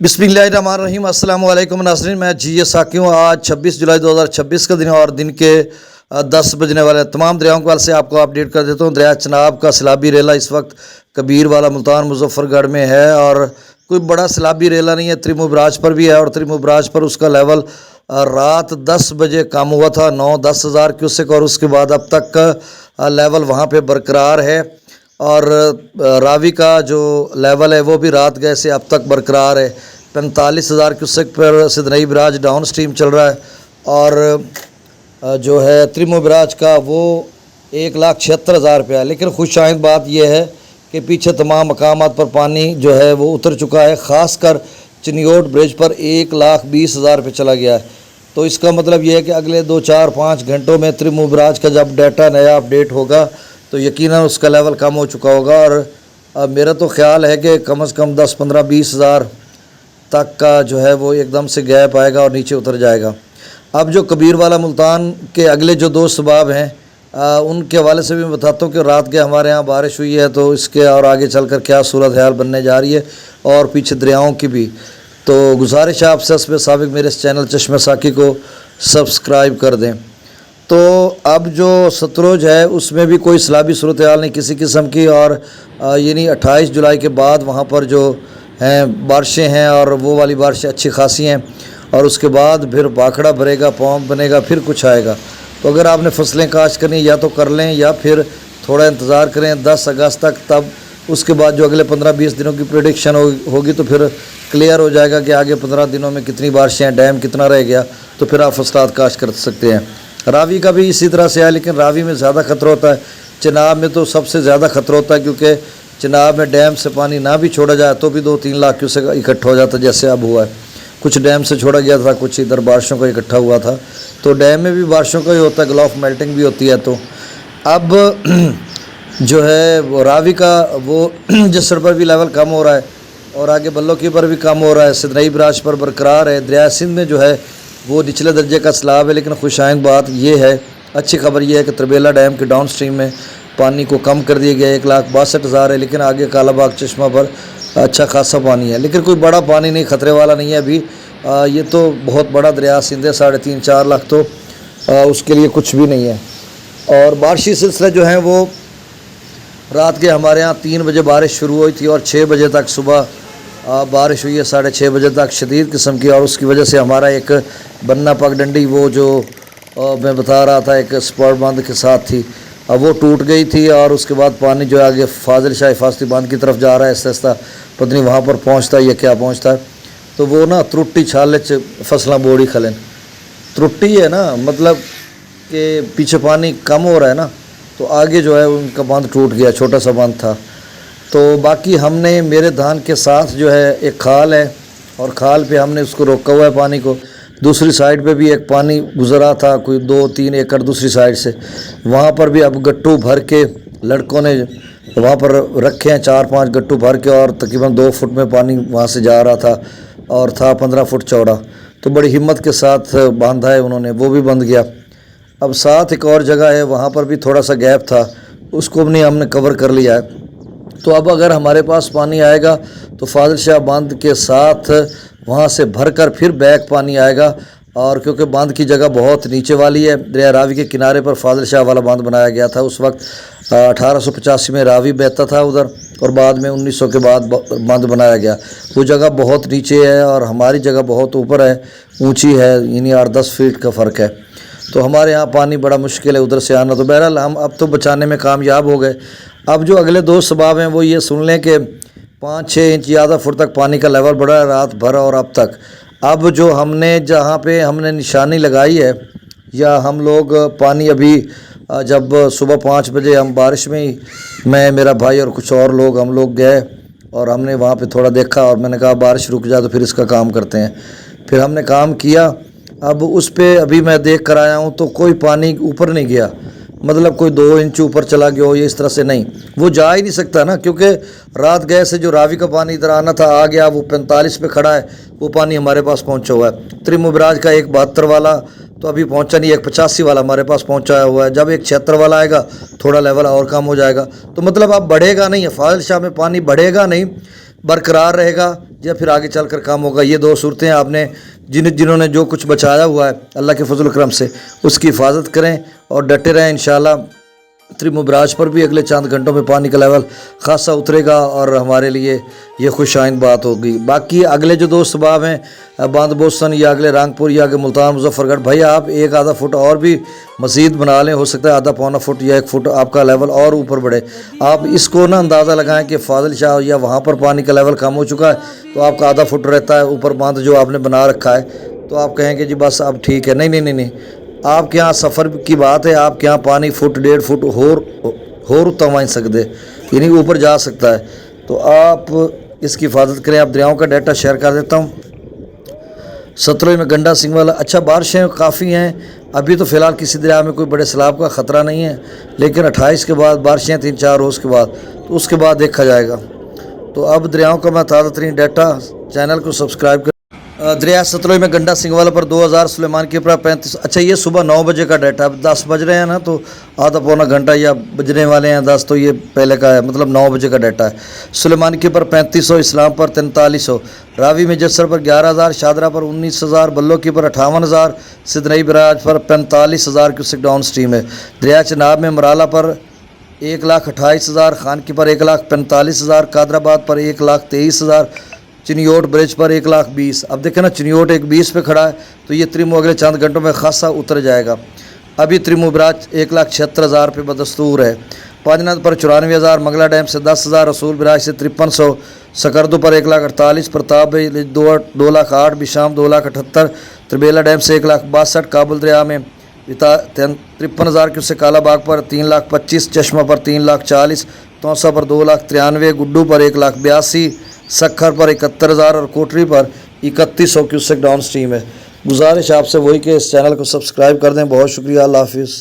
बिस्मिल्लाहिर्रहमानिर्रहीम। अस्सलाम वालेकुम नाज़रीन, मैं जी साकी हूँ। आज 26 जुलाई 2026 का दिन है और दिन के 10 बजने वाले तमाम दरियाओं के वाले से आपको अपडेट कर देता हूँ। दरिया चनाब का सैलाबी रेला इस वक्त कबीर वाला मुल्तान मुजफ्फरगढ़ में है और कोई बड़ा सैलाबी रेला नहीं है। त्रिमुबराज पर भी है और त्रिमुबराज पर उसका लेवल रात 10 बजे कम हुआ था 9-10 हज़ार क्यूसेक और उसके बाद अब तक लेवल वहाँ पे बरकरार है। और रावी का जो लेवल है वो भी रात गए से अब तक बरकरार है। 45,000 क्यूसेक पर सिदनई बराज डाउन स्ट्रीम चल रहा है और जो है त्रिमो बराज का वो 1,76,000 पे है। लेकिन खुशाइंद बात यह है कि पीछे तमाम मकामात पर पानी जो है वो उतर चुका है। ख़ासकर चिनियोट ब्रिज पर 1,20,000 पे चला गया है। तो इसका मतलब ये है कि अगले 2-4-5 घंटों में त्रिमो बराज का जब डाटा नया अपडेट होगा तो यकीनन उसका लेवल कम हो चुका होगा। और मेरा तो ख्याल है कि कम से कम 10-15-20 हज़ार तक का जो है वो एकदम से गैप आएगा और नीचे उतर जाएगा। अब जो कबीर वाला मुल्तान के अगले जो दो सबाब हैं उनके हवाले से भी मैं बताता हूँ कि रात के हमारे यहाँ बारिश हुई है तो इसके और आगे चलकर क्या सूरत हाल बनने जा रही है और पीछे दरियाओं की भी। तो गुजारिश है आपसे इसमें साबिक मेरे इस चैनल चश्मे साकी को सब्सक्राइब कर दें। तो अब जो सतलुज है उसमें भी कोई सैलाबी सूरत हाल नहीं किसी किस्म की और यानी 28 जुलाई के बाद वहाँ पर जो हैं बारिशें हैं और वो वाली बारिशें अच्छी खासी हैं और उसके बाद फिर बाखड़ा भरेगा, पॉम्प बनेगा, फिर कुछ आएगा। तो अगर आपने फसलें काश्त करनी या तो कर लें या फिर थोड़ा इंतज़ार करें 10 अगस्त तक। तब उसके बाद जो अगले 15-20 दिनों की प्रेडिक्शन होगी तो फिर क्लियर हो जाएगा कि आगे 15 दिनों में कितनी बारिशें हैं, डैम कितना रह गया, तो फिर आप फसलात काश्त कर सकते हैं। रावी का भी इसी तरह से है लेकिन रावी में ज़्यादा ख़तरा होता है। चिनाब में तो सबसे ज़्यादा ख़तरा होता है क्योंकि चिनाब में डैम से पानी ना भी छोड़ा जाए तो भी 2-3 लाख क्यूसेक इकट्ठा हो जाता है जैसे अब हुआ है। कुछ डैम से छोड़ा गया था, कुछ इधर बारिशों का इकट्ठा हुआ था। तो डैम में भी बारिशों का ही होता है, ग्लाफ मेल्टिंग भी होती है। तो अब जो है वो रावी का वो जसर पर भी लेवल कम हो रहा है और आगे बल्लोकी पर भी कम हो रहा है। सिदनई बराज पर बरकरार है। दरिया सिंध में जो है वो निचले दर्जे का सैलाब है। लेकिन खुशाइंद बात यह है, अच्छी खबर यह है कि तरबेला डैम के डाउन स्ट्रीम में पानी को कम कर दिया गया। 1,62,000 है लेकिन आगे कालाबाग चश्मा पर अच्छा खासा पानी है लेकिन कोई बड़ा पानी नहीं, ख़तरे वाला नहीं है अभी। ये तो बहुत बड़ा दरिया सिंध है, 3.5-4 लाख तो उसके लिए कुछ भी नहीं है। और बारिशी सिलसिले जो हैं वो रात के हमारे यहाँ 3 बजे बारिश शुरू हुई थी और 6 बजे तक सुबह बारिश हुई है, 6:30 बजे तक शदीद किस्म की। और उसकी वजह से हमारा एक बन्ना पगडंडी वो जो मैं बता रहा था एक स्पॉट बांध के साथ थी, अब वो टूट गई थी और उसके बाद पानी जो है आगे फाजिल शाह हिफाजती बांध की तरफ जा रहा है। ऐसा पता नहीं वहाँ पर पहुँचता है या क्या पहुँचता है। तो वो ना त्रुट्टी छाले फसला बोड़ी खलन त्रुट्टी है ना, मतलब कि पीछे पानी कम हो रहा है ना तो आगे जो है उनका बांध टूट गया, छोटा सा बांध था। तो बाकी हमने मेरे धान के साथ जो है एक खाल है और खाल पे हमने उसको रोका हुआ है पानी को। दूसरी साइड पे भी एक पानी गुजरा था कोई 2-3 एकड़ दूसरी साइड से, वहाँ पर भी अब गट्टू भर के लड़कों ने वहाँ पर रखे हैं 4-5 गट्टू भर के और तकरीबन 2 फुट में पानी वहाँ से जा रहा था और था 15 फुट चौड़ा। तो बड़ी हिम्मत के साथ बांधा है उन्होंने, वो भी बंद गया। अब साथ एक और जगह है वहाँ पर भी थोड़ा सा गैप था, उसको भी हमने कवर कर लिया है। तो अब अगर हमारे पास पानी आएगा तो फाजिल शाह बांध के साथ वहाँ से भरकर फिर बैक पानी आएगा। और क्योंकि बांध की जगह बहुत नीचे वाली है, दरिया रावी के किनारे पर फाजिल शाह वाला बांध बनाया गया था। उस वक्त 1885 में रावी बहता था उधर और बाद में 1900 के बाद बांध बनाया गया। वो जगह बहुत नीचे है और हमारी जगह बहुत ऊपर है, ऊँची है, यानी 8-10 फीट का फ़र्क है। तो हमारे यहाँ पानी बड़ा मुश्किल है उधर से आना। तो बहरहाल हम अब तो बचाने में कामयाब हो गए। अब जो अगले 2 सबाब हैं वो ये सुन लें कि 5-6 इंच ज़्यादा फुट तक पानी का लेवल बढ़ा है रात भर और अब तक। अब जो हमने जहाँ पे हमने निशानी लगाई है या हम लोग पानी अभी जब सुबह 5 बजे हम बारिश में ही मैं मेरा भाई और कुछ और लोग हम लोग गए और हमने वहाँ पे थोड़ा देखा और मैंने कहा बारिश रुक जाए तो फिर इसका काम करते हैं। फिर हमने काम किया। अब उस पर अभी मैं देख कर आया हूँ तो कोई पानी ऊपर नहीं गया, मतलब कोई 2 इंच ऊपर चला गया हो ये इस तरह से नहीं, वो जा ही नहीं सकता ना क्योंकि रात गए से जो रावी का पानी इधर आना था आ गया। वो 45 पे खड़ा है, वो पानी हमारे पास पहुंचा हुआ है। त्रिमुबराज का 172 वाला तो अभी पहुंचा नहीं, 185 वाला हमारे पास पहुंचा हुआ है। जब 176 वाला आएगा थोड़ा लेवल और कम हो जाएगा। तो मतलब अब बढ़ेगा नहीं है, फाजिल शाह में पानी बढ़ेगा नहीं, बरकरार रहेगा। या फिर आगे चल कर काम होगा। ये दो सूरतें आपने जिन्होंने जो कुछ बचाया हुआ है अल्लाह के फजल करम से उसकी हिफाजत करें और डटे रहें। इंशाअल्लाह त्रिमुबराज पर भी अगले चंद घंटों में पानी का लेवल खासा उतरेगा और हमारे लिए ये खुशाइंद बात होगी। बाकी अगले जो दोस्त बाब हैं बांध बोसन या अगले रंगपुर या आगे मुल्तान मुजफ्फरगढ़, भाई आप एक आधा फुट और भी मज़ीद बना लें, हो सकता है आधा पौना फुट या 1 फुट आपका लेवल और ऊपर बढ़े। आप इसको ना अंदाज़ा लगाएं कि फाजिल शाह या वहाँ पर पानी का लेवल कम हो चुका है तो आपका आधा फुट रहता है ऊपर बांध जो आपने बना रखा है, तो आप कहेंगे जी बस अब ठीक है। नहीं नहीं नहीं नहीं, आपके यहाँ सफ़र की बात है, आपके यहाँ पानी फुट 1.5 फुट होर तमाइन सकते यानी ऊपर जा सकता है, तो आप इसकी हिफाजत करें। आप दरियाओं का डाटा शेयर कर देता हूँ। सतलुज में गंडा सिंह वाला, अच्छा बारिशें काफ़ी हैं अभी तो फ़िलहाल किसी दरिया में कोई बड़े सैलाब का ख़तरा नहीं है, लेकिन 28 के बाद बारिशें 3-4 रोज़ के बाद, तो उसके बाद देखा जाएगा। तो अब दरियाओं का मैं ताज़ा तरीन डाटा, चैनल को सब्सक्राइब कर। दरिया सतलुज में गंडा सिंह वाला पर 2000, सुलेमान की पर 35। अच्छा ये सुबह 9 बजे का डाटा, अब 10 बज रहे हैं ना, तो आधा पौना घंटा या बजने वाले हैं 10, तो ये पहले का है, मतलब 9 बजे का डाटा है। सुलेमान की पर 3500, इस्लाम पर 4300, रावी में जसर पर 11000, शादरा पर 19000, बल्लो की पर 58000, सिदनई बराज पर 45000 क्यूसेक डाउन स्ट्रीम है। दरिया चनाब में मराला पर 1,28,000, खान की पर 1,45,000, कादराबाद पर 1,23,000, चिनियोट ब्रिज पर 1,20,000। अब देखें ना चिनियोट 1,20 पे खड़ा है, तो ये त्रिमु अगले चंद घंटों में खासा उतर जाएगा। अभी त्रिमु बराज 1,76,000 पे बदस्तूर है। पांचनाथ पर 94,000, मंगला डैम से 10,000, रसूल बराज से 5300, सकरदू पर 1,48,000, प्रताप 2,08,000, बिशाम 2,78,000, त्रिबेला डैम से 1,62,000, काबुल दरिया में 53,000 क्यूसेक, कालाबाग पर 3,25,000, चश्मा पर 3,40,000, तौसा पर 2,93,000, गुड्डू पर 1,82,000, सखर पर 71,000 और कोटरी पर 3,100 क्यूसेक डाउन स्ट्रीम है। गुजारिश आपसे वही कि इस चैनल को सब्सक्राइब कर दें। बहुत शुक्रिया, अल्लाह हाफिज़।